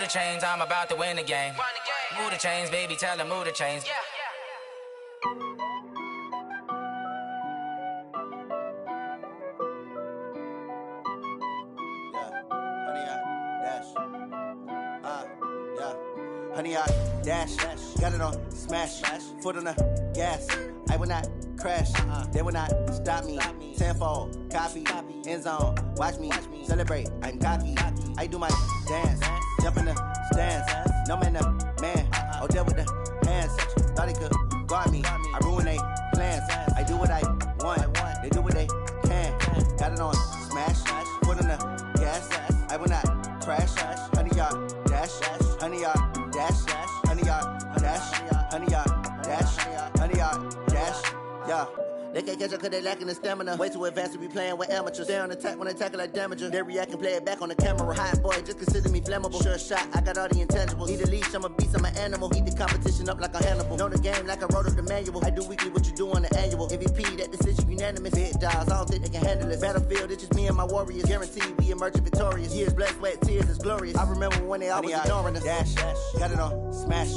the chains, I'm about to win the game. Move the chains, baby, tell them move the chains. Honey, I dash, got it on smash, foot on the gas. I will not crash, they will not stop me. Tenfold, copy, end zone, watch me celebrate. I'm cocky, I do my dance, jump in the stands. No man, man, oh, there with the hands. Thought he could guard me, I ruin they plans. I do what I want, they do what they can. Got it on smash, foot on the gas. I will not crash, honey, y'all dash, honey, y'all dash, honey, y'all dash, honey, y'all dash, honey, y'all dash, yeah. They can't catch up cause they lacking the stamina. Way too advanced to be playing with amateurs. Stay on attack when I tackle like damager. They react and play it back on the camera. Hot boy, just consider me flammable. Sure shot, I got all the intangibles. Need a leash, I'm a beast, I'm an animal. Eat the competition up like a Hannibal. Know the game like I wrote up the manual. I do weekly what you do on the annual. MVP, that decision unanimous. Big dogs, I don't think they can handle it. Battlefield, it's just me and my warriors. Guaranteed we emerge victorious. Years, blood, sweat, tears, it's glorious. I remember when they always ignoring us. Dash, got it on smash,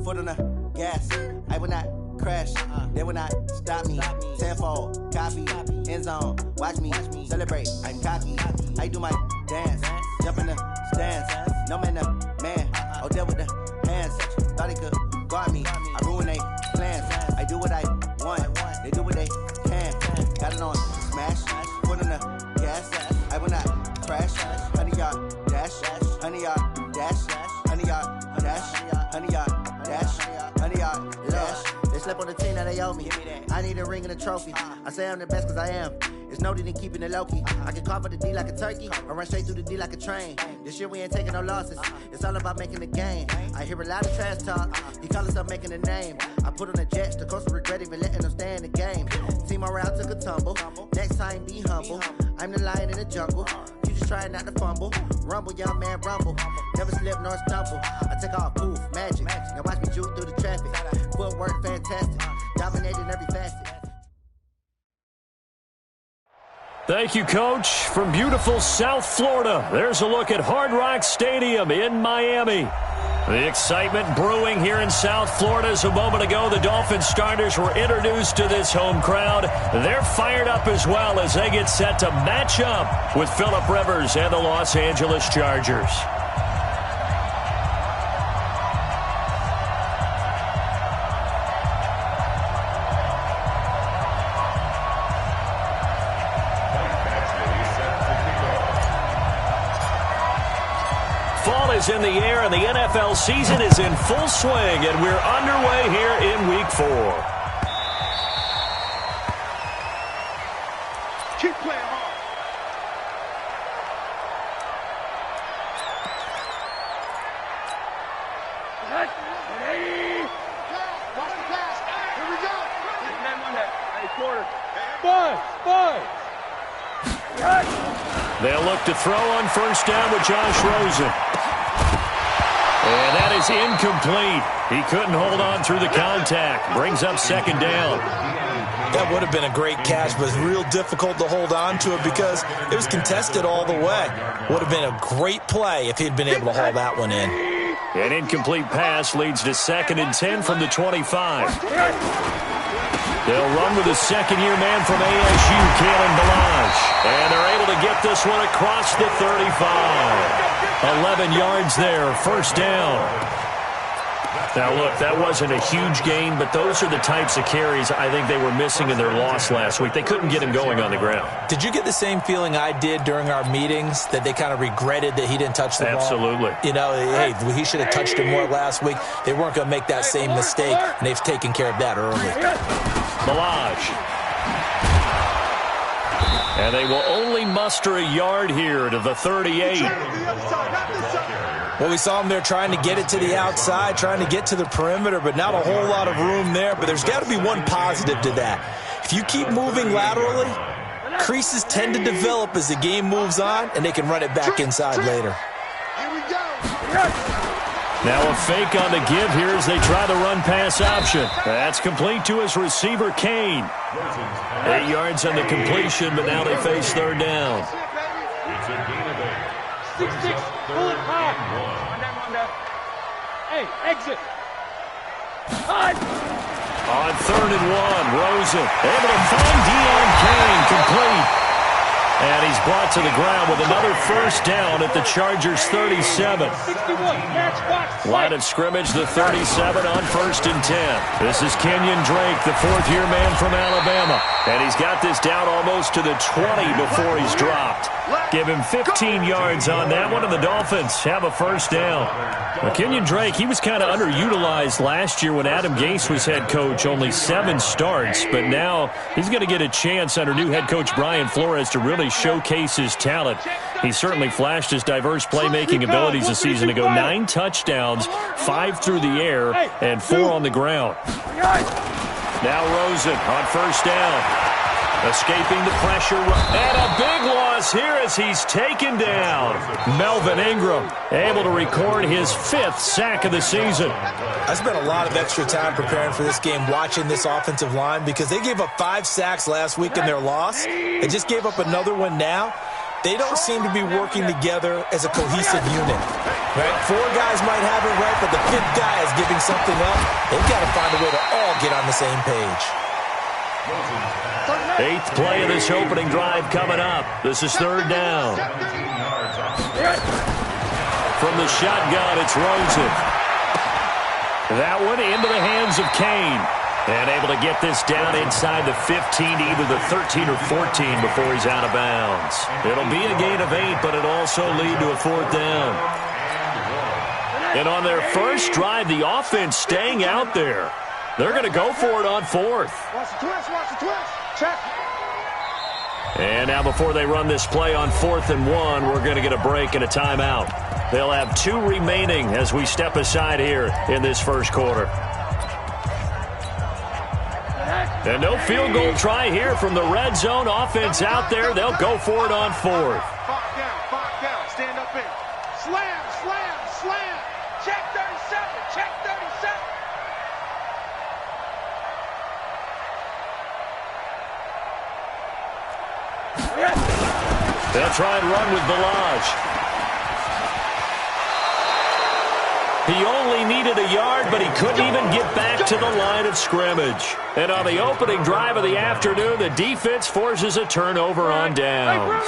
foot on the gas. I will not crash, they will not stop me. Tenfold, copy, end zone, watch me celebrate. I'm cocky, I do my dance, jump in the stands. No man, man, oh, there with the hands. Thought he could guard me, I ruin they plans. I do what I want, they do what they can. Got it on smash, foot on the gas. I will not crash, honey, y'all dash, honey, y'all dash, honey, y'all dash, honey, y'all dash, honey, y'all dash. They slept on the team that they owe me. I need a ring and a trophy. I say I'm the best cause I am. It's no need in keeping it low-key. I can carve up the D like a turkey or run straight through the D like a train. This year we ain't taking no losses. It's all about making the game. I hear a lot of trash talk. He call himself making a name. I put on the Jets. The coach will regret even letting them stay in the game. Team morale took a tumble. Next time be humble. I'm the lion in the jungle. You just trying not to fumble. Rumble, young man, rumble. Never slip nor stumble. I take off, poof, magic. Now watch me juke through the traffic. Footwork fantastic. Dominating every facet. Thank you, Coach. From beautiful South Florida, there's a look at Hard Rock Stadium in Miami. The excitement brewing here in South Florida as a moment ago the Dolphins starters were introduced to this home crowd. They're fired up as well as they get set to match up with Phillip Rivers and the Los Angeles Chargers. Fall is in the air, and the NFL season is in full swing, and we're underway here in Week 4. Keep playing hard. Ready? Watch the pass. Here we go. Hey, quarter. Five. They'll look to throw on first down with Josh Rosen. And that is incomplete. He couldn't hold on through the contact. Brings up second down. That would have been a great catch, but it's real difficult to hold on to it because it was contested all the way. Would have been a great play if he'd been able to haul that one in. An incomplete pass leads to 2nd and 10 from the 25. They'll run with a second-year man from ASU, Kalen Ballage. And they're able to get this one across the 35. 11 yards there, first down. Now, look, that wasn't a huge gain, but those are the types of carries I think they were missing in their loss last week. They couldn't get him going on the ground. Did you get the same feeling I did during our meetings, that they kind of regretted that he didn't touch the ball? Absolutely. You know, hey, he should have touched it more last week. They weren't going to make that same mistake, and they've taken care of that early. Ballage. And they will only muster a yard here to the 38. Well, we saw him there trying to get it to the outside, trying to get to the perimeter, but not a whole lot of room there. But there's got to be one positive to that. If you keep moving laterally, creases tend to develop as the game moves on, and they can run it back inside later. Here we go. Now a fake on the give here as they try the run-pass option. That's complete to his receiver, Kane. 8 yards on the completion, but now they face third down. 6-6, pull it high. Hey, exit. Cut. On 3rd and 1, Rosen able to find Deion Kane, complete. And he's brought to the ground with another first down at the Chargers' 37. 61, match box. Line of scrimmage, the 37 on 1st and 10. This is Kenyon Drake, the 4th-year man from Alabama. And he's got this down almost to the 20 before he's dropped. Give him 15 yards on that one, and the Dolphins have a first down. Now, Kenyon Drake, he was kind of underutilized last year when Adam Gase was head coach, only 7 starts. But now he's going to get a chance under new head coach Brian Flores to really showcase his talent. He certainly flashed his diverse playmaking abilities a season ago. 9 touchdowns, 5 through the air, and 4 on the ground. Now Rosen on first down. Escaping the pressure, and a big loss here as he's taken down. Melvin Ingram able to record his 5th sack of the season. I spent a lot of extra time preparing for this game watching this offensive line because they gave up 5 sacks last week in their loss. They just gave up another one now. They don't seem to be working together as a cohesive unit. Right? 4 guys might have it right, but the 5th guy is giving something up. They've got to find a way to all get on the same page. 8th play of this opening drive coming up. This is 3rd down. From the shotgun, it's Rosen. That one into the hands of Kane. And able to get this down inside the 15, either the 13 or 14 before he's out of bounds. It'll be a gain of 8, but it'll also lead to a 4th down. And on their first drive, the offense staying out there. They're going to go for it on 4th. Watch the twist, watch the twist. Check. And now before they run this play on 4th and 1, we're going to get a break and a timeout. They'll have 2 remaining as we step aside here in this first quarter. And no field goal try here from the red zone offense out there. They'll go for it on 4th. Back down, stand up in. Slam, slam, slam. Check 37, check 37. They'll try and run with Balaj. He only needed a yard, but he couldn't even get back to the line of scrimmage. And on the opening drive of the afternoon, the defense forces a turnover on downs.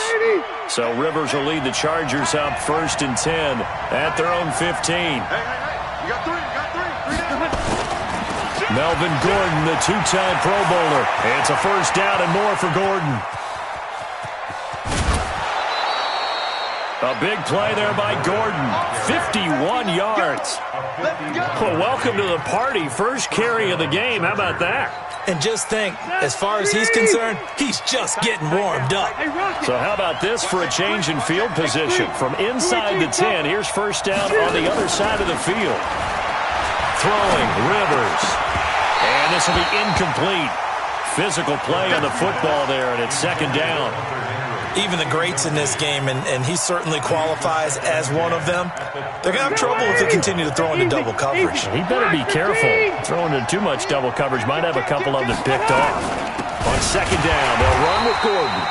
So Rivers will lead the Chargers up 1st and 10 at their own 15. Hey, you got 3, you got 3. Melvin Gordon, the 2-time Pro Bowler. And it's a first down and more for Gordon. A big play there by Gordon. 51 yards. Well, welcome to the party. First carry of the game. How about that? And just think, as far as he's concerned, he's just getting warmed up. So how about this for a change in field position? From inside the 10, here's first down on the other side of the field. Throwing, Rivers. And this will be incomplete. Physical play on the football there, and it's 2nd down. Even the greats in this game, and he certainly qualifies as one of them, they're going to have trouble if they continue to throw into double coverage. He better be careful. Throwing into too much double coverage might have a couple of them picked off. On 2nd down, they'll run with Gordon.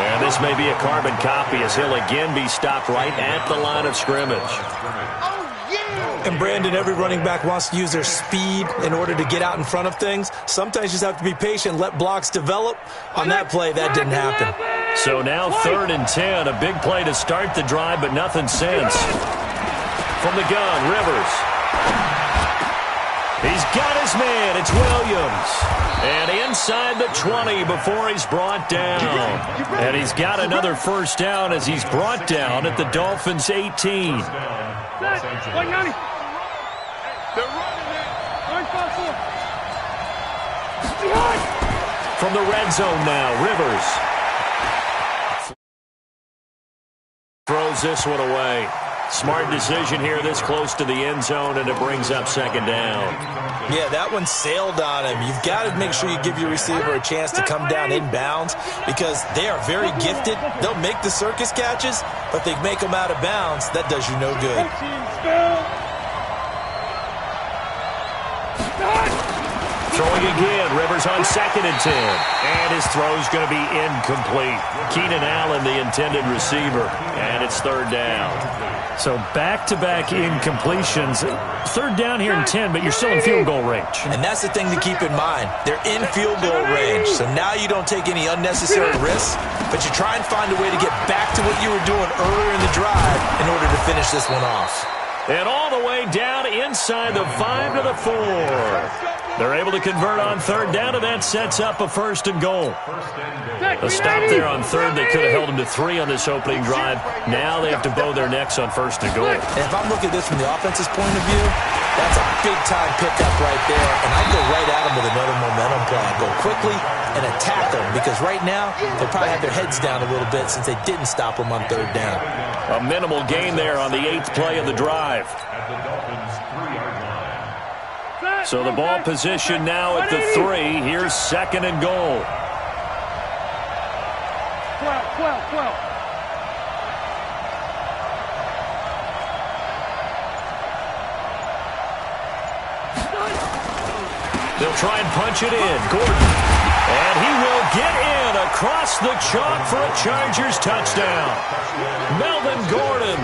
And this may be a carbon copy as he'll again be stopped right at the line of scrimmage. And Brandon, every running back wants to use their speed in order to get out in front of things. Sometimes you just have to be patient, let blocks develop. On that play, that didn't happen. So now 3rd and 10, a big play to start the drive, but nothing since. From the gun, Rivers. He's got his man. It's Williams. And inside the 20 before he's brought down. And he's got another first down as he's brought down at the Dolphins' 18. From the red zone now, Rivers throws this one away. Smart decision here this close to the end zone, and it brings up 2nd down. Yeah, that one sailed on him. You've got to make sure you give your receiver a chance to come down inbounds because they are very gifted. They'll make the circus catches, but they make them out of bounds. That does you no good. Throwing again, Rivers on 2nd and 10. And his throw's going to be incomplete. Keenan Allen, the intended receiver. And it's 3rd down. So back-to-back incompletions. Third down here in 10, but you're still in field goal range. And that's the thing to keep in mind. They're in field goal range, so now you don't take any unnecessary risks, but you try and find a way to get back to what you were doing earlier in the drive in order to finish this one off. And all the way down inside the 5 to the 4. They're able to convert on third down, and that sets up a 1st and goal. A stop there on third. They could have held them to 3 on this opening drive. Now they have to bow their necks on 1st and goal. And if I'm looking at this from the offense's point of view, that's a big-time pickup right there. And I go right at them with another momentum play. I go quickly and attack them because right now they'll probably have their heads down a little bit since they didn't stop them on third down. A minimal gain there on the 8th play of the drive. So the ball position now at the 3. Here's 2nd and goal. 12. They'll try and punch it in. Gordon. And he will get in across the chalk for a Chargers touchdown. Melvin Gordon,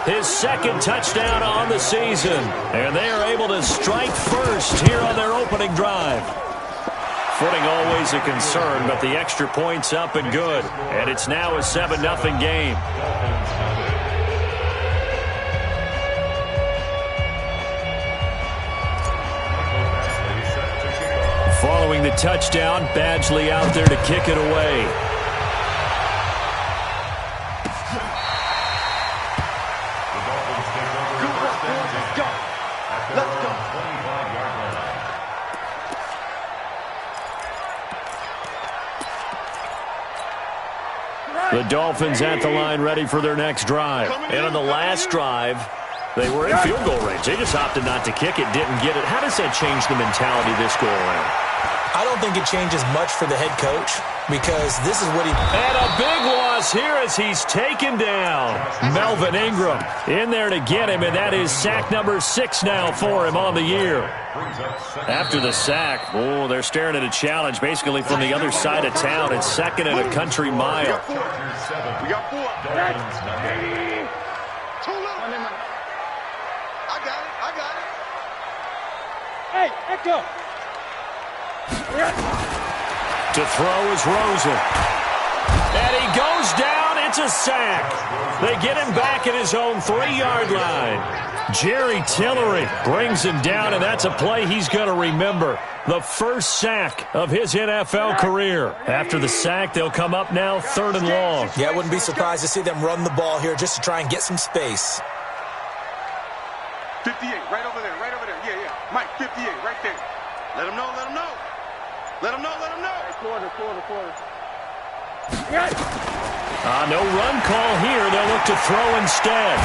his 2nd touchdown on the season. And they are able to strike first here on their opening drive. Footing always a concern, but the extra point's up and good. And it's now a 7-0 game. Following the touchdown, Badgley out there to kick it away. Let's go. The Dolphins at the line ready for their next drive. And on the last drive, they were in field goal range. They just opted not to kick it, didn't get it. How does that change the mentality this go around? I don't think it changes much for the head coach because this is what he... And a big loss here as he's taken down. Melvin Ingram in there to get him, and that is sack number 6 now for him on the year. After the sack, they're staring at a challenge basically from the other side of town. It's 2nd and a country mile. We got 4. Too low. I got it. Hey, Echo. To throw is Rosen. And he goes down. It's a sack. They get him back at his own 3-yard line. Jerry Tillery brings him down, and that's a play he's going to remember. The first sack of his NFL career. After the sack, they'll come up now 3rd and long. Yeah, I wouldn't be surprised to see them run the ball here just to try and get some space. 58, right over there. Yeah. Mike, 58, right there. Let him know. Quarter. No run call here. They'll look to throw instead.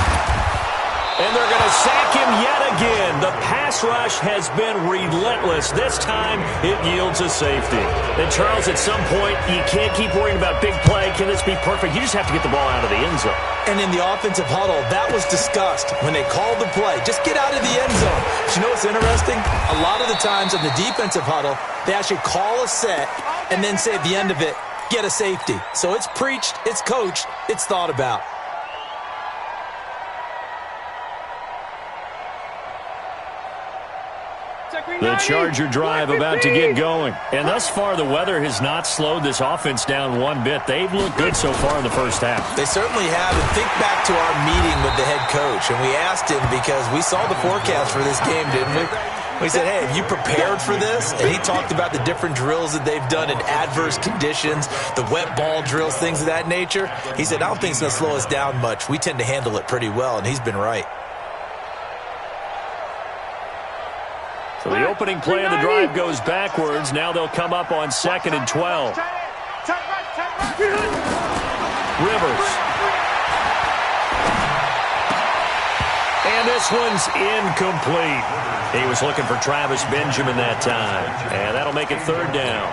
And they're going to sack him yet again. The pass rush has been relentless. This time, it yields a safety. And, Charles, at some point, you can't keep worrying about big play. Can this be perfect? You just have to get the ball out of the end zone. And in the offensive huddle, that was discussed when they called the play. Just get out of the end zone. But you know what's interesting? A lot of the times in the defensive huddle, they actually call a set and then say at the end of it, get a safety. So it's preached, it's coached, it's thought about. The Charger drive about to get going. And thus far, the weather has not slowed this offense down one bit. They've looked good so far in the first half. They certainly have. And think back to our meeting with the head coach. And we asked him because we saw the forecast for this game, didn't we? We said, hey, have you prepared for this? And he talked about the different drills that they've done in adverse conditions, the wet ball drills, things of that nature. He said, I don't think it's going to slow us down much. We tend to handle it pretty well, and he's been right. So the opening play of the drive goes backwards. Now they'll come up on 2nd and 12. Rivers. And this one's incomplete. He was looking for Travis Benjamin that time. And that'll make it 3rd down.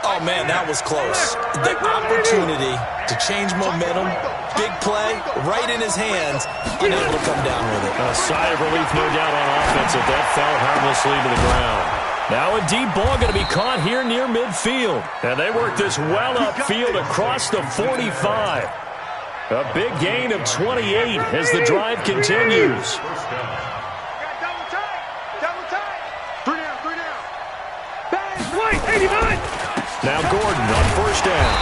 Oh, man, that was close. The opportunity to change momentum, big play, right in his hands, unable to come down with it. A sigh of relief, no doubt, on offense if that fell harmlessly to the ground. Now a deep ball going to be caught here near midfield. And they work this well upfield across the 45. A big gain of 28 as the drive continues. Double tight. 3 down. Bang, right, 89. Now Gordon on first down.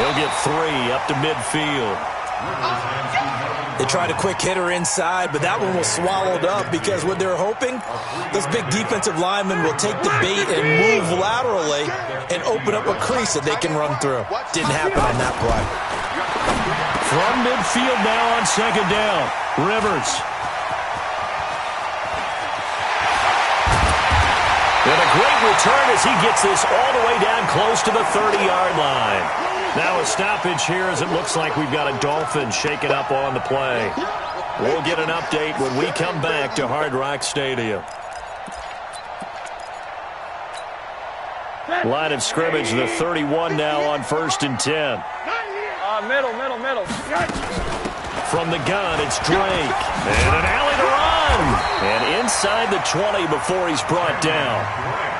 He'll get 3 up to midfield. They tried a quick hitter inside, but that one was swallowed up because what they're hoping, those big defensive linemen will take the bait and move laterally and open up a crease that they can run through. Didn't happen on that play. From midfield now on second down. Rivers. And a great return as he gets this all the way down close to the 30-yard line. Now a stoppage here as it looks like we've got a Dolphin shaking up on the play. We'll get an update when we come back to Hard Rock Stadium. Line of scrimmage, the 31 now on 1st and 10. Middle. From the gun, it's Drake. And an alley to run. And inside the 20 before he's brought down.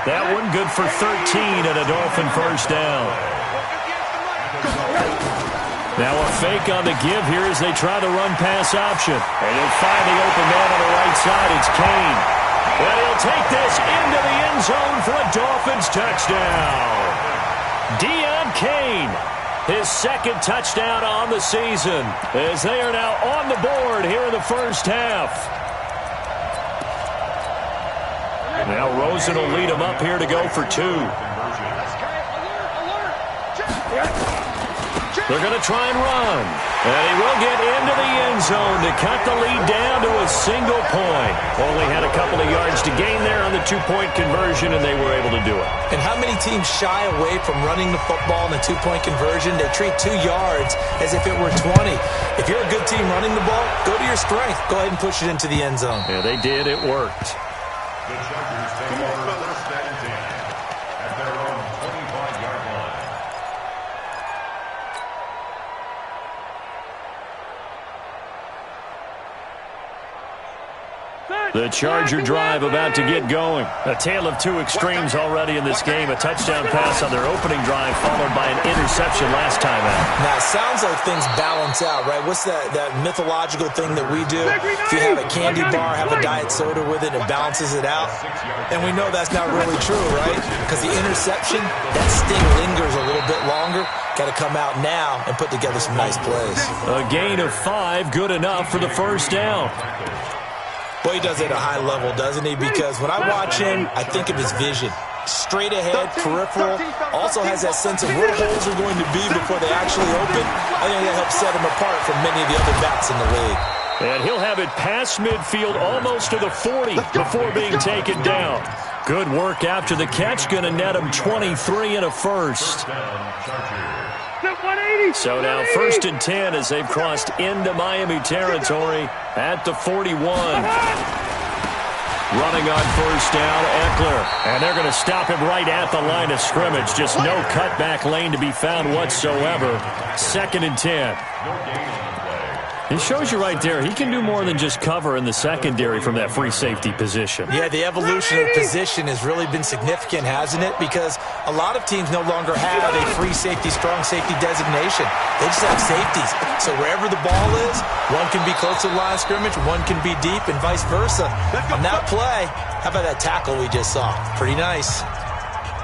That one good for 13 and a Dolphin first down. Now a fake on the give here as they try the run-pass option. And he'll find the open man on the right side. It's Kane. And he'll take this into the end zone for a Dolphins touchdown. Deon Kane. His second touchdown on the season as they are now on the board here in the first half. Now Rosen will lead them up here to go for 2. They're going to try and run. And he will get into the end zone to cut the lead down to a single point. Only had a couple of yards to gain there on the 2-point conversion, and they were able to do it. And how many teams shy away from running the football in the 2-point conversion? They treat 2 yards as if it were 20. If you're a good team running the ball, go to your strength. Go ahead and push it into the end zone. Yeah, they did. It worked. The Chargers take over first and 10 at their own 25-yard line. The Charger drive about to get going. A tale of 2 extremes already in this game. A touchdown pass on their opening drive followed by an interception last time out. Now, it sounds like things balance out, right? What's that mythological thing that we do? If you have a candy bar, have a diet soda with it, it balances it out. And we know that's not really true, right? Because the interception, that sting lingers a little bit longer. Got to come out now and put together some nice plays. A gain of 5, good enough for the first down. Boy, he does it at a high level, doesn't he? Because when I watch him, I think of his vision. Straight ahead, peripheral. Also has that sense of where holes are going to be before they actually open. I think that helps set him apart from many of the other backs in the league. And he'll have it past midfield almost to the 40 before being taken down. Good work after the catch. Going to net him 23 and a first. So now 1st and 10 as they've crossed into Miami territory at the 41. Running on first down, Eckler. And they're going to stop him right at the line of scrimmage. Just no cutback lane to be found whatsoever. 2nd and 10. It shows you right there, he can do more than just cover in the secondary from that free safety position. Yeah, the evolution of position has really been significant, hasn't it? Because a lot of teams no longer have a free safety, strong safety designation. They just have safeties. So wherever the ball is, one can be close to the line of scrimmage, one can be deep, and vice versa. On that play, how about that tackle we just saw? Pretty nice.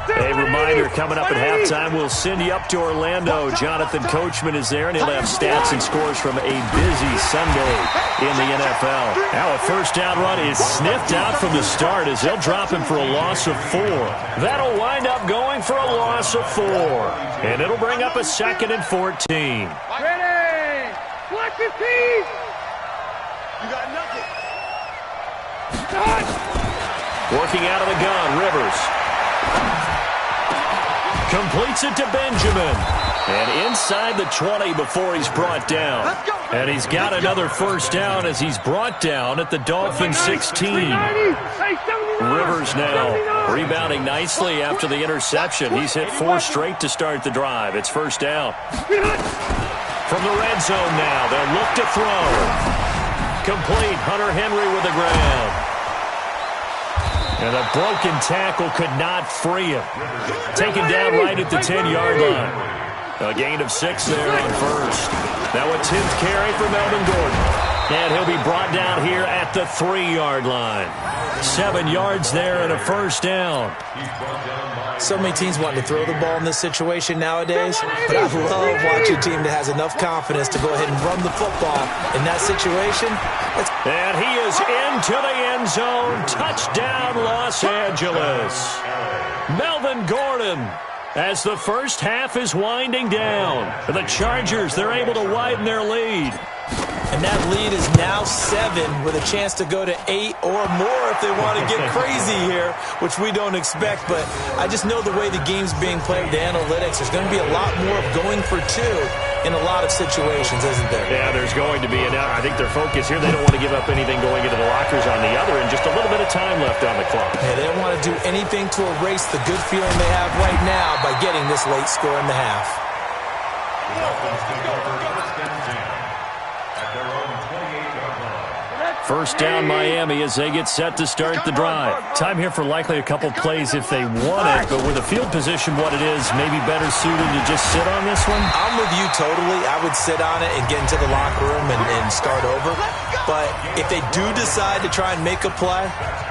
A reminder, coming up at halftime, we'll send you up to Orlando. Jonathan Coachman is there, and he'll have stats and scores from a busy Sunday in the NFL. Now a first down run is sniffed out from the start as they'll drop him for a loss of 4. That'll wind up going for a loss of 4. And it'll bring up a 2nd and 14. Ready! Watch your team! You got nothing. Working out of the gun, Rivers. Completes it to Benjamin. And inside the 20 before he's brought down. And he's got another first down as he's brought down at the Dolphins 16. Rivers now rebounding nicely after the interception. He's hit 4 straight to start the drive. It's first down. From the red zone now, they'll look to throw. Complete. Hunter Henry with the ground. And a broken tackle could not free him. Taken down right at the 10-yard line. A gain of 6 there on first. Now a 10th carry for Melvin Gordon. And he'll be brought down here at the 3-yard line. 7 yards there and a first down. So many teams want to throw the ball in this situation nowadays, but I love watching a team that has enough confidence to go ahead and run the football in that situation. And he is into the end zone. Touchdown, Los Angeles. Melvin Gordon, as the first half is winding down. The Chargers, they're able to widen their lead. And that lead is now 7 with a chance to go to 8 or more if they want to get crazy here, which we don't expect. But I just know the way the game's being played, the analytics, there's going to be a lot more of going for 2 in a lot of situations, isn't there? Yeah, there's going to be. And I think their focus here, they don't want to give up anything going into the lockers on the other end. Just a little bit of time left on the clock. Yeah, they don't want to do anything to erase the good feeling they have right now by getting this late score in the half. First down, Miami, as they get set to start the drive. Time here for likely a couple plays if they want it, but with the field position what it is, maybe better suited to just sit on this one? I'm with you totally. I would sit on it and get into the locker room and start over. But if they do decide to try and make a play,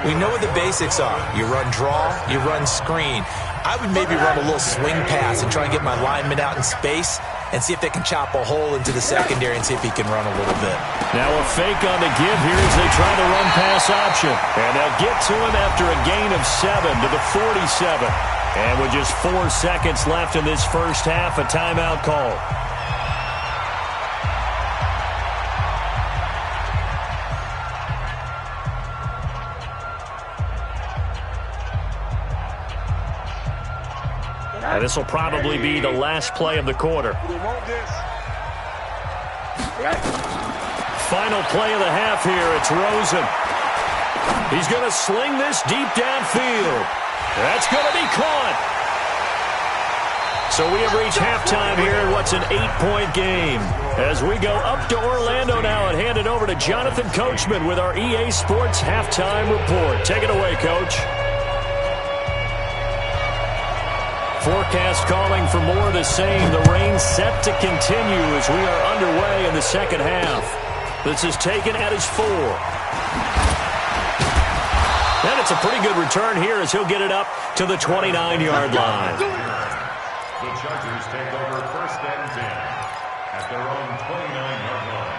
we know what the basics are. You run draw, you run screen. I would maybe run a little swing pass and try and get my lineman out in space and see if they can chop a hole into the secondary and see if he can run a little bit. Now a fake on the give here as they try the run-pass option. And they'll get to him after a gain of 7 to the 47. And with just 4 seconds left in this first half, a timeout call. This will probably be the last play of the quarter. Final play of the half here. It's Rosen. He's going to sling this deep downfield. That's going to be caught. So we have reached halftime here in what's an 8-point game. As we go up to Orlando now and hand it over to Jonathan Coachman with our EA Sports Halftime Report. Take it away, Coach. Forecast calling for more of the same. The rain set to continue as we are underway in the second half. This is taken at his 4. And it's a pretty good return here as he'll get it up to the 29-yard line. The Chargers take over first and 10 at their own 29-yard line.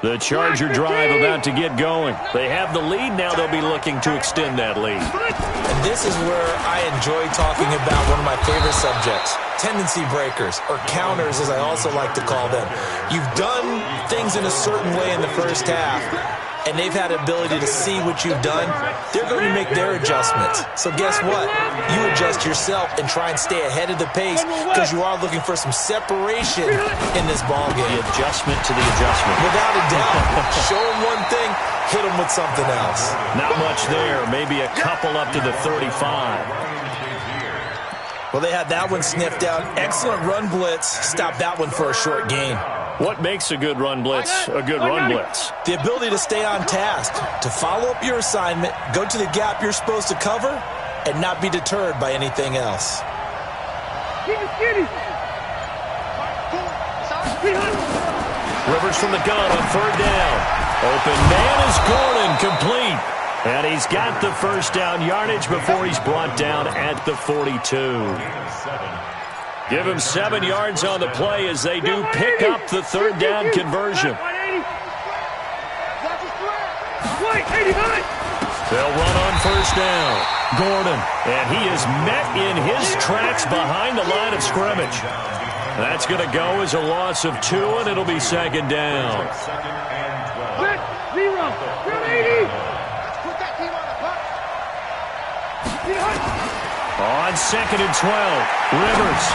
The Charger drive about to get going. They have the lead. Now they'll be looking to extend that lead. And this is where I enjoy talking about one of my favorite subjects, tendency breakers, or counters as I also like to call them. You've done things in a certain way in the first half, and they've had the ability to see what you've done. They're going to make their adjustments. So guess what? You adjust yourself and try and stay ahead of the pace because you are looking for some separation in this ballgame. The adjustment to the adjustment. Without a doubt. Show them one thing, hit them with something else. Not much there. Maybe a couple up to the 35. Well, they had that one sniffed out. Excellent run blitz. Stop that one for a short gain. What makes a good run blitz a good run blitz? The ability to stay on task, to follow up your assignment, go to the gap you're supposed to cover, and not be deterred by anything else. Rivers from the gun on third down. Open man is Gordon, complete. And he's got the first down yardage before he's brought down at the 42. Give him 7 yards on the play as they do pick up the third down conversion. They'll run on first down. Gordon, and he is met in his tracks behind the line of scrimmage. That's going to go as a loss of 2, and it'll be second down. On second and 12, Rivers.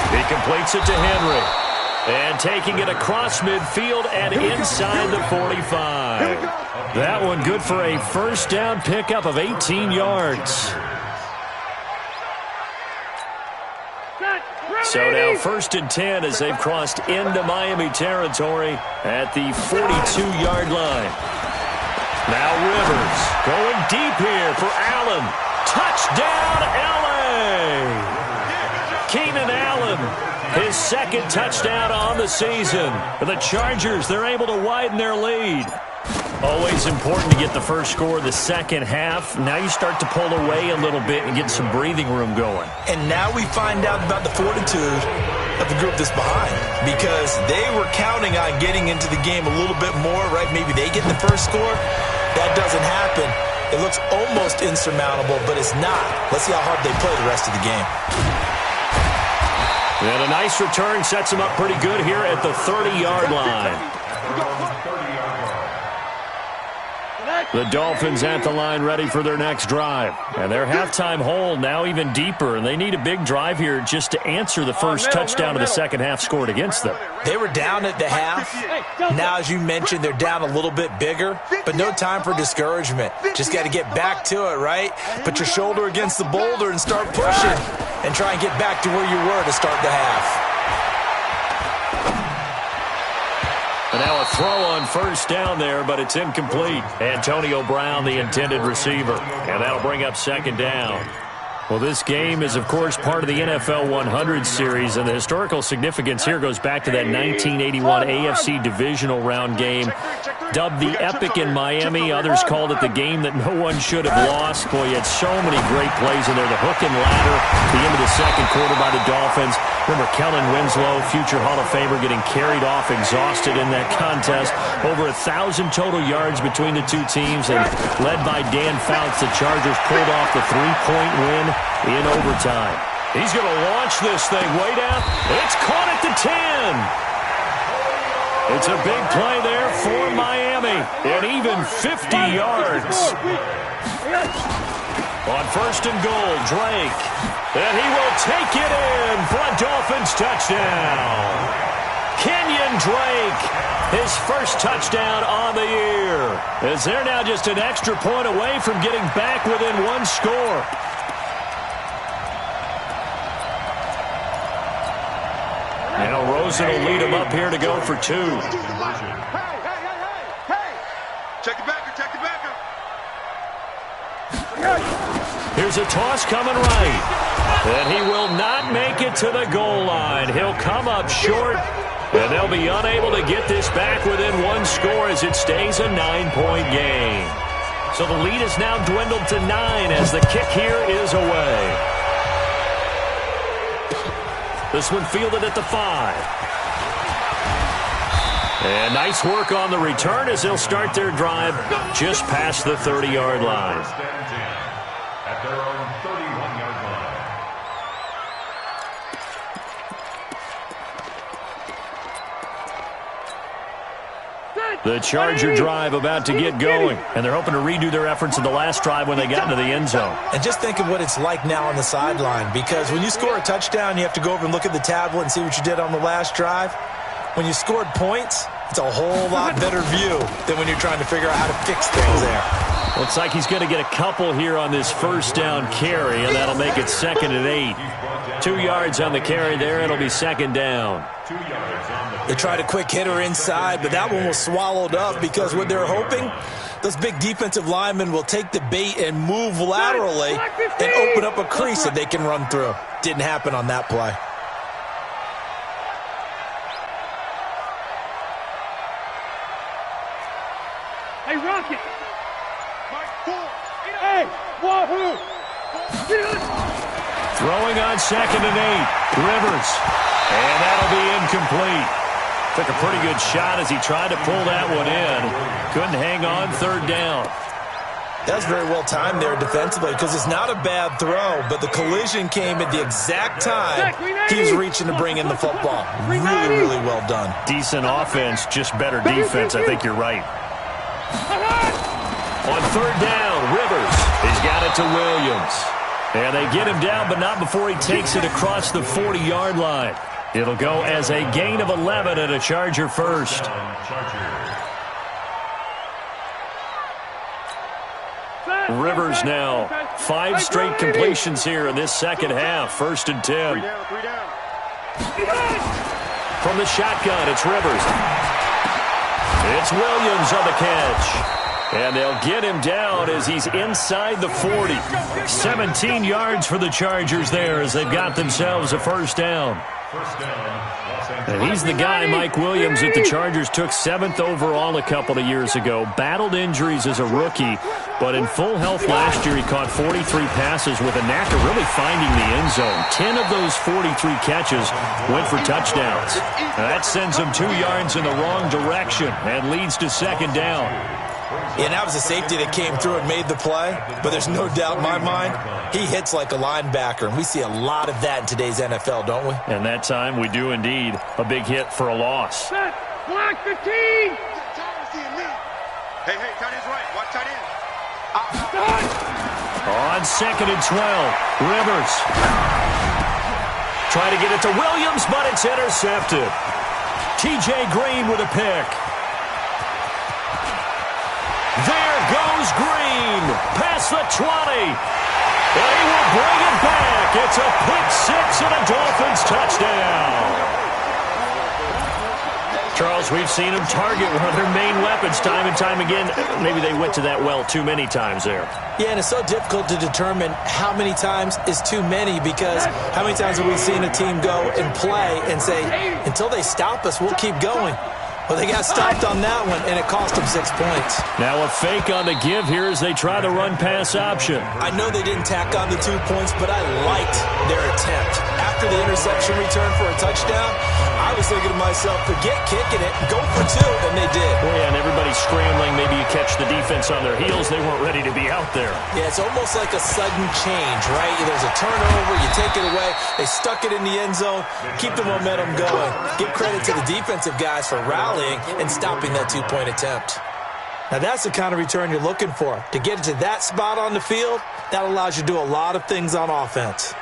He completes it to Henry. And taking it across midfield and inside the 45. That one good for a first down pickup of 18 yards. So now 1st and 10 as they've crossed into Miami territory at the 42-yard line. Now Rivers going deep here for Allen. Touchdown, L.A. Keenan Allen, his 2nd touchdown on the season. For the Chargers, they're able to widen their lead. Always important to get the first score of the second half. Now you start to pull away a little bit and get some breathing room going. And now we find out about the fortitude of the group that's behind, because they were counting on getting into the game a little bit more, right? Maybe they get the first score. That doesn't happen. It looks almost insurmountable, but it's not. Let's see how hard they play the rest of the game. And a nice return sets them up pretty good here at the 30-yard line. The Dolphins at the line ready for their next drive. And their halftime hole now even deeper, and they need a big drive here just to answer the first touchdown of the second half scored against them. They were down at the half. Now, as you mentioned, they're down a little bit bigger, but no time for discouragement. Just got to get back to it, right? Put your shoulder against the boulder and start pushing and try and get back to where you were to start the half. And now a throw on first down there, but it's incomplete. Antonio Brown, the intended receiver. And that'll bring up 2nd down. Well, this game is, of course, part of the NFL 100 series, and the historical significance here goes back to that 1981 AFC divisional round game, dubbed the Epic in Miami. Others called it the game that no one should have lost. Boy, you had so many great plays in there. The hook and ladder, the end of the second quarter by the Dolphins. Remember Kellen Winslow, future Hall of Famer, getting carried off exhausted in that contest. Over 1,000 total yards between the two teams, and led by Dan Fouts, the Chargers pulled off the 3-point win in overtime. He's going to launch this thing way down. It's caught at the 10. It's a big play there for Miami, and even 50 yards. On 1st and goal, Drake. And he will take it in for a Dolphins touchdown. Kenyon Drake, his first touchdown on the year. As they're now just an extra point away from getting back within one score. Now Rosen will lead him up here to go for 2. Hey! Check the backer, check the backer. Here's a toss coming right. And he will not make it to the goal line. He'll come up short, and they'll be unable to get this back within one score as it stays a 9-point game. So the lead is now dwindled to 9 as the kick here is away. This one fielded at the 5. And nice work on the return as they'll start their drive just past the 30-yard line. At their own 31-yard line. The Charger drive about to get going, and they're hoping to redo their efforts in the last drive when they got into the end zone. And just think of what it's like now on the sideline, because when you score a touchdown, you have to go over and look at the tablet and see what you did on the last drive. When you scored points, it's a whole lot better view than when you're trying to figure out how to fix things there. Looks like he's going to get a couple here on this first down carry, and that'll make it 2nd and 8. 2 yards on the carry there. It'll be 2nd down. They tried a quick hitter inside, but that one was swallowed up because what they're hoping, those big defensive linemen will take the bait and move laterally and open up a crease that they can run through. Didn't happen on that play. Hey, Rocket! Hey, wahoo! Throwing on 2nd and 8. Rivers. And that'll be incomplete. Took a pretty good shot as he tried to pull that one in. Couldn't hang on 3rd down. That's very well timed there defensively because it's not a bad throw, but the collision came at the exact time he was reaching to bring in the football. Really, really well done. Decent offense, just better defense. I think you're right. On 3rd down, Rivers. He's got it to Williams. And they get him down, but not before he takes it across the 40-yard line. It'll go as a gain of 11 and a Charger first. Rivers now 5 straight completions here in this second half. 1st and 10. 3 down. From the shotgun, it's Rivers. It's Williams on the catch. And they'll get him down as he's inside the 40. 17 yards for the Chargers there as they've got themselves a first down. And he's the guy, Mike Williams, that the Chargers took 7th overall a couple of years ago. Battled injuries as a rookie, but in full health last year, he caught 43 passes with a knack of really finding the end zone. 10 of those 43 catches went for touchdowns. Now that sends him 2 yards in the wrong direction and leads to second down. Yeah, that was a safety that came through and made the play, but there's no doubt in my mind, he hits like a linebacker, and we see a lot of that in today's NFL, don't we? And that time we do indeed. A big hit for a loss. Block 15! Hey, tight end's right. Watch tight end. On 2nd and 12, Rivers. Try to get it to Williams, but it's intercepted. T.J. Green with a pick. There goes Green, past the 20. And he will bring it back. It's a pick six and a Dolphins touchdown. Charles, we've seen him target one of their main weapons time and time again. Maybe they went to that well too many times there. Yeah, and it's so difficult to determine how many times is too many, because how many times have we seen a team go and play and say, until they stop us, we'll keep going. Well, they got stopped on that one, and it cost them 6 points. Now a fake on the give here as they try the run-pass option. I know they didn't tack on the 2 points, but I liked their attempt. After the interception return for a touchdown, I was thinking to myself, forget kicking it, go for 2, and they did. Well, yeah, and everybody's scrambling. Maybe you catch the defense on their heels. They weren't ready to be out there. Yeah, it's almost like a sudden change, right? There's a turnover, you take it away, they stuck it in the end zone, keep the momentum going. Give credit to the defensive guys for rallying and stopping that 2-point attempt. Now, that's the kind of return you're looking for. To get to that spot on the field, that allows you to do a lot of things on offense.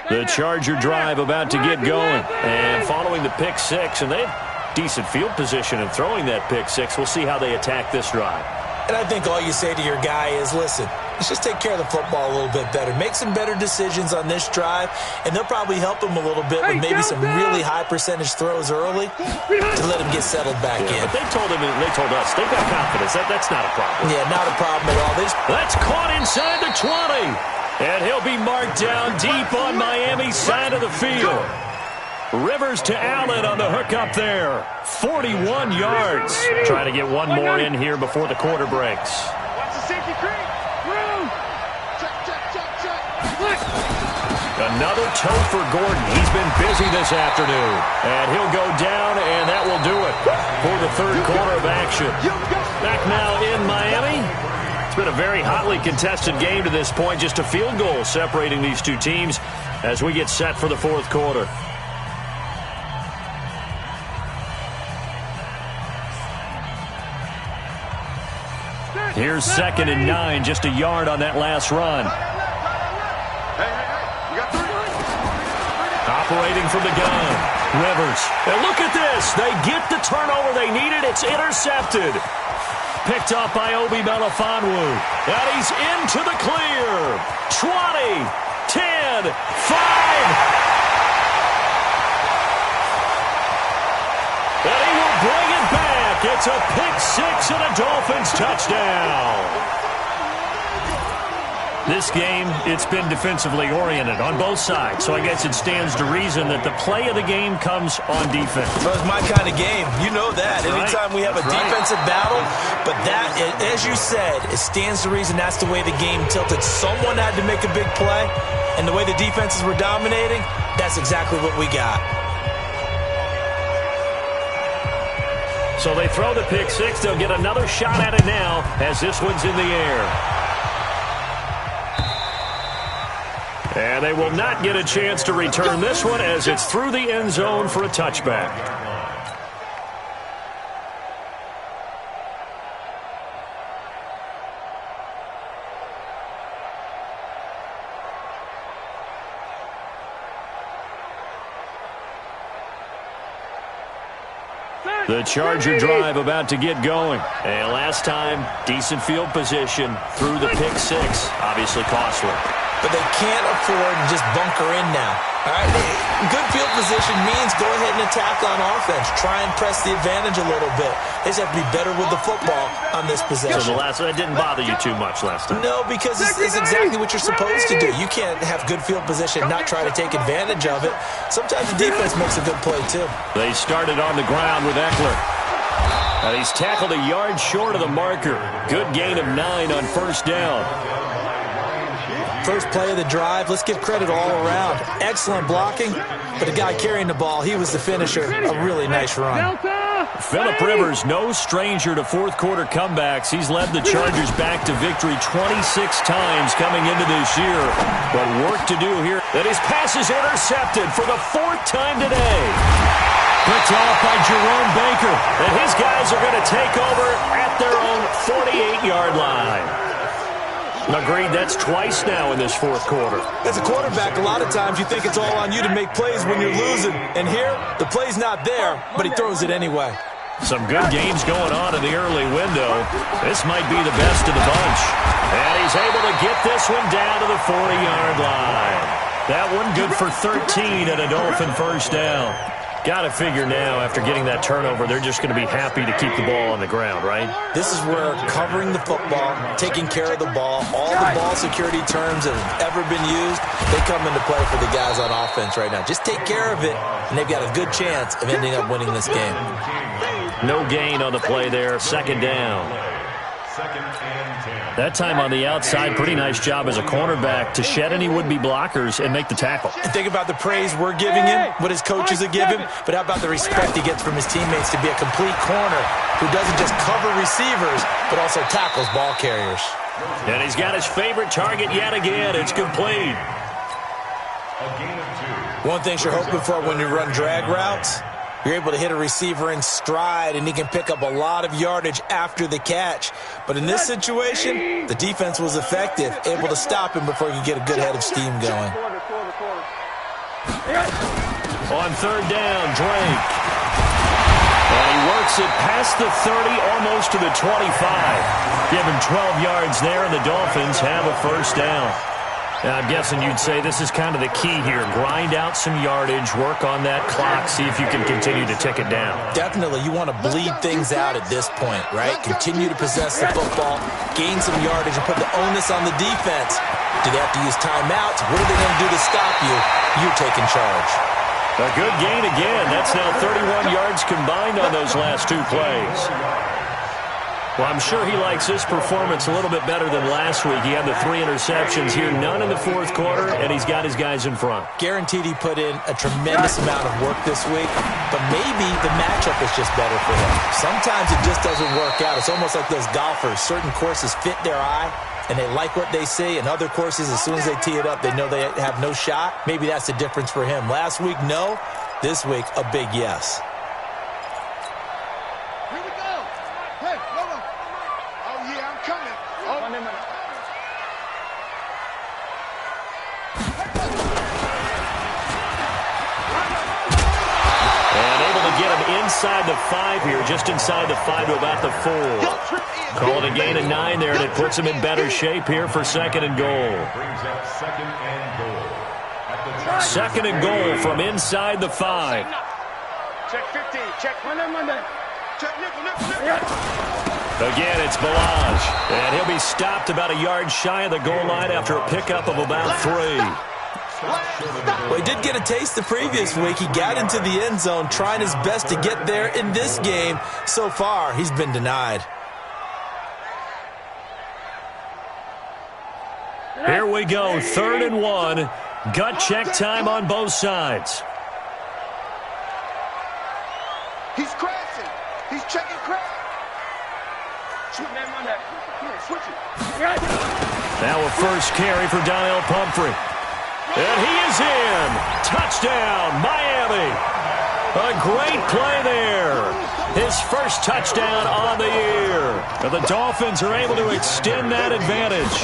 The Charger drive about to get going. And following the pick six, and they have decent field position in throwing that pick six. We'll see how they attack this drive. And I think all you say to your guy is, listen, let's just take care of the football a little bit better. Make some better decisions on this drive, and they'll probably help him a little bit with maybe some really high percentage throws early to let him get settled back in. But they told us, they've got confidence. That's not a problem. Yeah, not a problem at all. That's caught inside the 20. And he'll be marked down deep on Miami's side of the field. Rivers to Allen on the hookup there. 41 yards. Trying to get one more in here before the quarter breaks. Watch the safety creep. Room. Check. Another toe for Gordon. He's been busy this afternoon. And he'll go down, and that will do it for the third quarter of action. Back now in Miami. It's been a very hotly contested game to this point. Just a field goal separating these two teams as we get set for the fourth quarter. Here's 2nd and 9, just a yard on that last run. Hey, you got 3. Operating from the gun, Rivers. And look at this. They get the turnover they needed. It's intercepted. Picked up by Obi Melifonwu. And he's into the clear. 20, 10, 5. And he will bring it back. It's a pick six and a Dolphins touchdown. This game, it's been defensively oriented on both sides, so I guess it stands to reason that the play of the game comes on defense. Well, it's my kind of game. You know that. That's anytime right. we have a defensive battle, but that, as you said, it stands to reason that's the way the game tilted. Someone had to make a big play, and the way the defenses were dominating, that's exactly what we got. So they throw the pick six. They'll get another shot at it now as this one's in the air. And they will not get a chance to return this one as it's through the end zone for a touchback. The Charger drive about to get going. And last time, decent field position through the pick six. Obviously costly. But they can't afford to just bunker in now. All right? Good field position means go ahead and attack on offense. Try and press the advantage a little bit. They just have to be better with the football on this possession. So it didn't bother you too much last time? No, because it's exactly what you're supposed to do. You can't have good field position and not try to take advantage of it. Sometimes the defense makes a good play, too. They started on the ground with Eckler. And he's tackled a yard short of the marker. Good gain of 9 on first down. First play of the drive, let's give credit all around. Excellent blocking, but the guy carrying the ball, he was the finisher. A really nice run. Phillip Rivers, no stranger to fourth-quarter comebacks. He's led the Chargers back to victory 26 times coming into this year. But work to do here. And his pass is intercepted for the 4th time today. Picked off by Jerome Baker. And his guys are going to take over at their own 48-yard line. Agreed, that's twice now in this fourth quarter. As a quarterback, a lot of times you think it's all on you to make plays when you're losing. And here, the play's not there, but he throws it anyway. Some good games going on in the early window. This might be the best of the bunch. And he's able to get this one down to the 40-yard line. That one good for 13 and a Dolphin first down. Got to figure now, after getting that turnover, they're just going to be happy to keep the ball on the ground, right? This is where covering the football, taking care of the ball, all the ball security terms that have ever been used, they come into play for the guys on offense right now. Just take care of it, and they've got a good chance of ending up winning this game. No gain on the play there. Second down. That time on the outside, pretty nice job as a cornerback to shed any would-be blockers and make the tackle. And think about the praise we're giving him, what his coaches are giving, but how about the respect he gets from his teammates to be a complete corner who doesn't just cover receivers, but also tackles ball carriers. And he's got his favorite target yet again. It's complete. One thing you're hoping for when you run drag routes, you're able to hit a receiver in stride, and he can pick up a lot of yardage after the catch. But in this situation, the defense was effective, able to stop him before he could get a good head of steam going. On third down, Drake. And he works it past the 30, almost to the 25. Give him 12 yards there, and the Dolphins have a first down. Now, I'm guessing you'd say this is kind of the key here. Grind out some yardage, work on that clock, see if you can continue to tick it down. Definitely. You want to bleed things out at this point, right? Continue to possess the football, gain some yardage, and put the onus on the defense. Do they have to use timeouts? What are they going to do to stop you? You're taking charge. A good gain again. That's now 31 yards combined on those last two plays. Well, I'm sure he likes this performance a little bit better than last week. He had the 3 interceptions here, none in the fourth quarter, and he's got his guys in front. Guaranteed he put in a tremendous amount of work this week, but maybe the matchup is just better for him. Sometimes it just doesn't work out. It's almost like those golfers. Certain courses fit their eye, and they like what they see, and other courses, as soon as they tee it up, they know they have no shot. Maybe that's the difference for him. Last week, no. This week, a big yes. Inside the 5 here, just inside the 5 to about the 4. Call it a gain of 9 there, and it puts him in better shape here for second and goal. Second and goal from inside the 5. Check 15. Check Monday. Check nickel. Again, it's Balaj, and he'll be stopped about a yard shy of the goal line after a pickup of about 3. Well, he did get a taste the previous week. He got into the end zone, trying his best to get there in this game. So far, he's been denied. Here we go, 3rd and 1. Gut check time on both sides. He's crashing. He's checking crash. Shoot that Monday. Here, switch it. Now a first carry for Donnell Pumphrey. And he is in. Touchdown, Miami. A great play there. His first touchdown on the year. And the Dolphins are able to extend that advantage.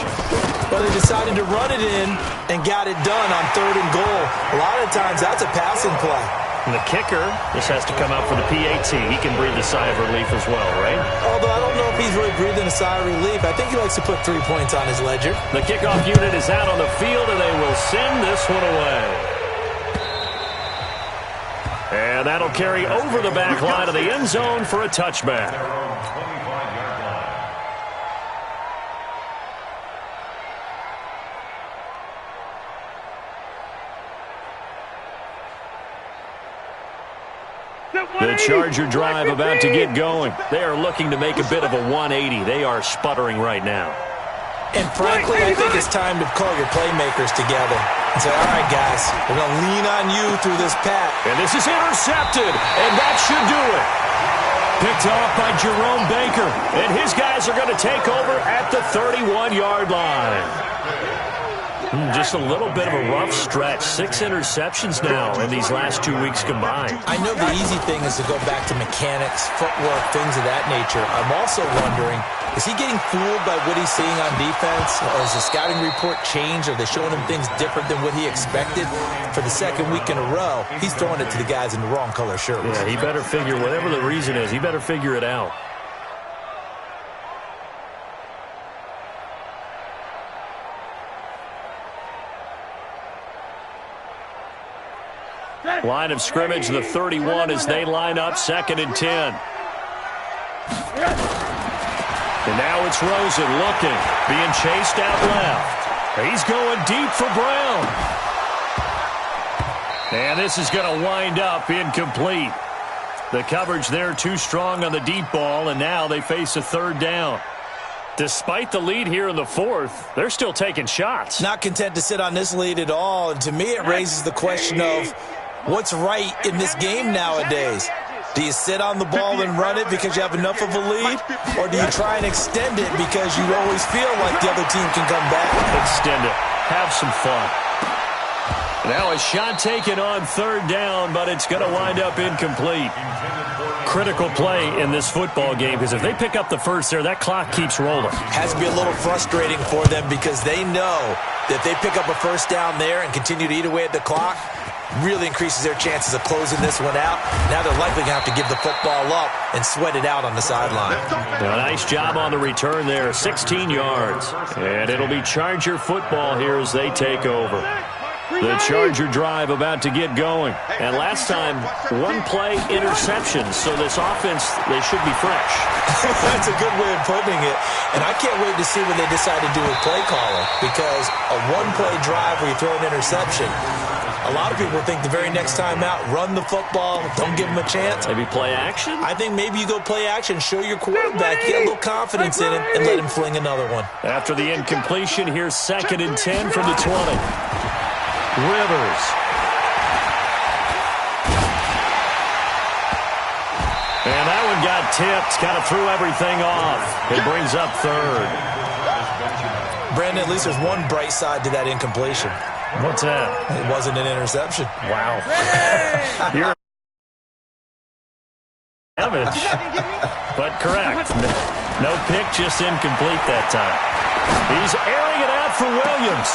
Well, they decided to run it in and got it done on 3rd and goal. A lot of times, that's a passing play. And the kicker, this has to come out for the PAT. He can breathe a sigh of relief as well, right? Although I don't know if he's really breathing a sigh of relief. I think he likes to put 3 points on his ledger. The kickoff unit is out on the field, and they will send this one away. And that'll carry over the back line of the end zone for a touchback. The Charger drive about to get going. They are looking to make a bit of a 180. They are sputtering right now. And frankly, I think it's time to call your playmakers together and say, all right, guys, we're going to lean on you through this pack. And this is intercepted, and that should do it. Picked off by Jerome Baker, and his guys are going to take over at the 31-yard line. Just a little bit of a rough stretch. 6 interceptions now in these last 2 weeks combined. I know the easy thing is to go back to mechanics, footwork, things of that nature. I'm also wondering, is he getting fooled by what he's seeing on defense? Or has the scouting report changed? Are they showing him things different than what he expected? For the second week in a row, he's throwing it to the guys in the wrong color shirts. Yeah, he better figure, whatever the reason is, he better figure it out. Line of scrimmage, the 31 as they line up, 2nd and 10. And now it's Rosen looking, being chased out left. He's going deep for Brown. And this is going to wind up incomplete. The coverage there too strong on the deep ball, and now they face a 3rd down. Despite the lead here in the 4th, they're still taking shots. Not content to sit on this lead at all, and to me it raises the question of what's right in this game nowadays. Do you sit on the ball and run it because you have enough of a lead? Or do you try and extend it because you always feel like the other team can come back? Extend it. Have some fun. Now a shot taken on 3rd down, but it's going to wind up incomplete. Critical play in this football game, because if they pick up the first there, that clock keeps rolling. Has to be a little frustrating for them because they know that if they pick up a first down there and continue to eat away at the clock, really increases their chances of closing this one out. Now they're likely going to have to give the football up and sweat it out on the sideline. A nice job on the return there, 16 yards. And it'll be Charger football here as they take over. The Charger drive about to get going. And last time, 1-play interception. So this offense, they should be fresh. That's a good way of putting it. And I can't wait to see what they decide to do with play calling. Because a 1-play drive where you throw an interception, a lot of people think the very next time out, run the football, don't give them a chance. Maybe play action? I think maybe you go play action, show your quarterback, get a little confidence in him, and let him fling another one. After the incompletion, here's 2nd and 10 from the 20. Rivers. And that one got tipped, kind of threw everything off. It brings up 3rd. Brandon, at least there's one bright side to that incompletion. What's that? It wasn't an interception. Wow. You're damage. But correct. No pick, just incomplete that time. He's airing it out for Williams.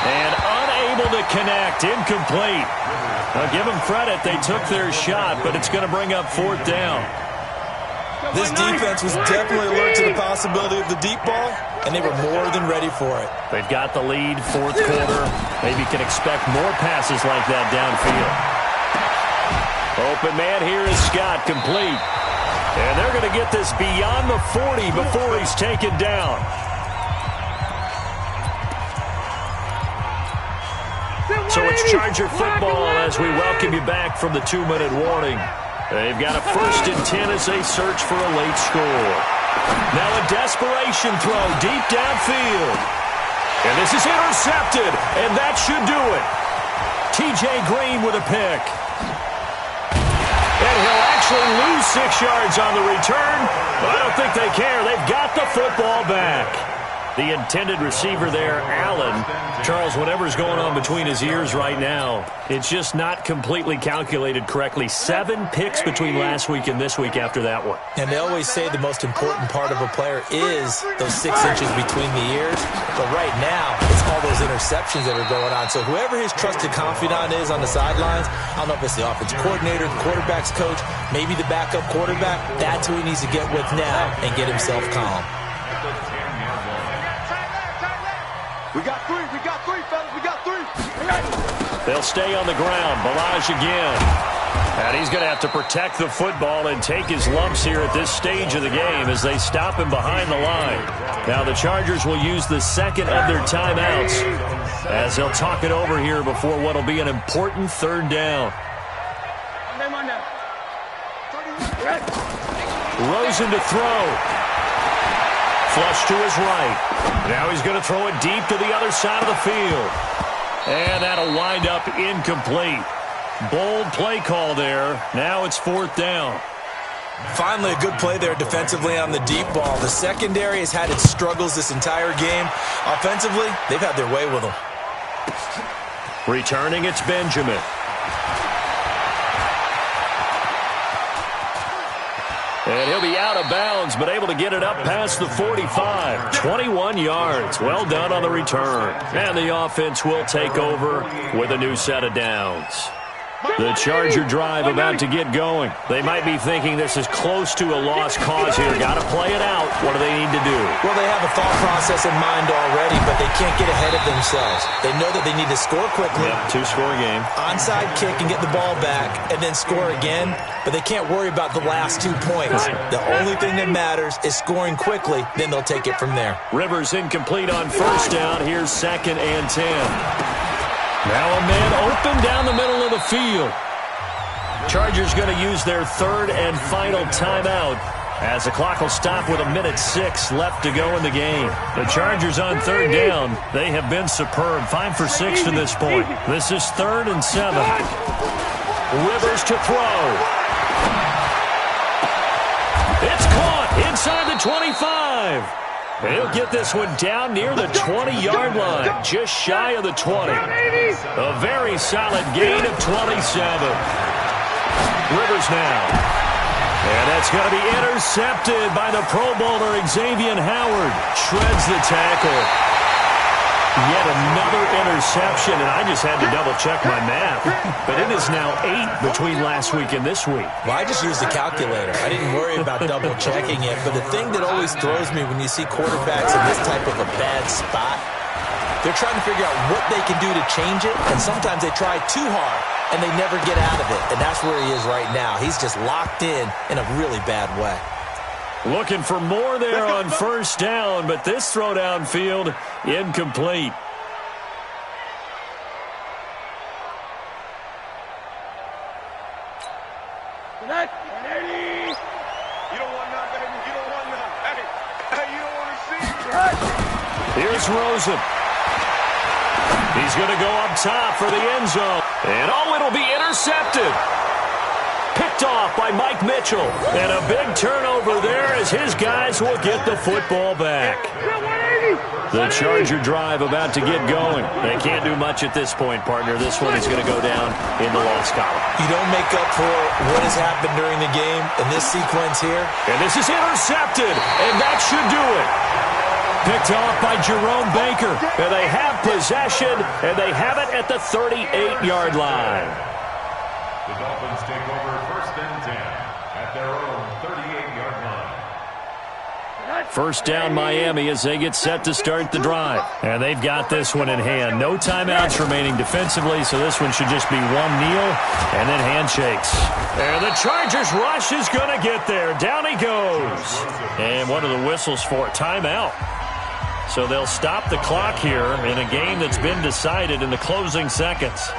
And unable to connect. Incomplete. Now give them credit. They took their shot, but it's going to bring up 4th down. This defense was definitely alert to the possibility of the deep ball, and they were more than ready for it. They've got the lead, 4th quarter. Maybe can expect more passes like that downfield. Open man here is Scott, complete. And they're going to get this beyond the 40 before he's taken down. So it's Charger football as we welcome you back from the 2-minute warning. They've got a 1st and 10 as they search for a late score. Now a desperation throw deep downfield. And this is intercepted, and that should do it. T.J. Green with a pick. And he'll actually lose 6 yards on the return, but I don't think they care. They've got the football back. The intended receiver there, Allen. Charles, whatever's going on between his ears right now, it's just not completely calculated correctly. 7 picks between last week and this week after that one. And they always say the most important part of a player is those 6 inches between the ears. But right now, it's all those interceptions that are going on. So whoever his trusted confidant is on the sidelines, I don't know if it's the offensive coordinator, the quarterback's coach, maybe the backup quarterback, that's who he needs to get with now and get himself calm. We got 3, fellas, we got 3. They'll stay on the ground. Balaj again. And he's going to have to protect the football and take his lumps here at this stage of the game as they stop him behind the line. Now the Chargers will use the second of their timeouts as they'll talk it over here before what will be an important 3rd down. Rosen to throw. Flush to his right. Now he's going to throw it deep to the other side of the field. And that'll wind up incomplete. Bold play call there. Now it's 4th down. Finally, a good play there defensively on the deep ball. The secondary has had its struggles this entire game. Offensively, they've had their way with them. Returning, it's Benjamin. And he'll be out of bounds, but able to get it up past the 45. 21 yards. Well done on the return. And the offense will take over with a new set of downs. The Charger drive about to get going. They might be thinking this is close to a lost cause here. Got to play it out. What do they need to do? Well, they have a thought process in mind already, but they can't get ahead of themselves. They know that they need to score quickly. Yep, 2-score game. Onside kick and get the ball back and then score again, but they can't worry about the last 2 points. The only thing that matters is scoring quickly, then they'll take it from there. Rivers incomplete on 1st down. Here's 2nd and 10. Now a man open down the middle of the field. Chargers going to use their 3rd and final timeout as the clock will stop with 1:06 left to go in the game. The Chargers on 3rd down. They have been superb. 5 for 6 to this point. This is 3rd and 7. Rivers to throw. It's caught inside the 25. He'll get this one down near the 20-yard line, just shy of the 20. A very solid gain of 27. Rivers now. And that's going to be intercepted by the Pro Bowler Xavier Howard. Shreds the tackle. Yet another interception, and I just had to double-check my math. But it is now 8 between last week and this week. Well, I just used the calculator. I didn't worry about double-checking it. But the thing that always throws me when you see quarterbacks in this type of a bad spot, they're trying to figure out what they can do to change it, and sometimes they try too hard, and they never get out of it. And that's where he is right now. He's just locked in a really bad way. Looking for more there on 1st down, but this throw downfield, incomplete. Here's Rosen. He's going to go up top for the end zone. And it'll be intercepted. Picked off by Mike Mitchell. And a big turnover there as his guys will get the football back. The Charger drive about to get going. They can't do much at this point, partner. This one is going to go down in the loss column. You don't make up for what has happened during the game in this sequence here. And this is intercepted, and that should do it. Picked off by Jerome Baker. And they have possession, and they have it at the 38-yard line. The Dolphins take over 1st and 10 at their own 38-yard line. 1st down Miami as they get set to start the drive. And they've got this one in hand. No timeouts remaining defensively, so this one should just be one kneel and then handshakes. And the Chargers rush is going to get there. Down he goes. And what are the whistles for? Timeout. So they'll stop the clock here in a game that's been decided in the closing seconds.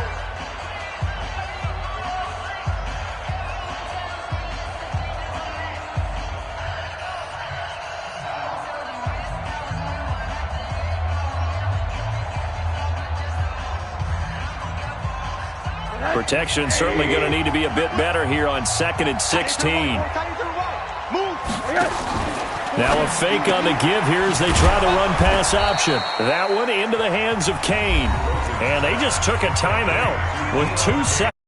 Protection certainly going to need to be a bit better here on 2nd and 16. Now a fake on the give here as they try the run-pass option. That one into the hands of Kane. And they just took a timeout with 2 seconds.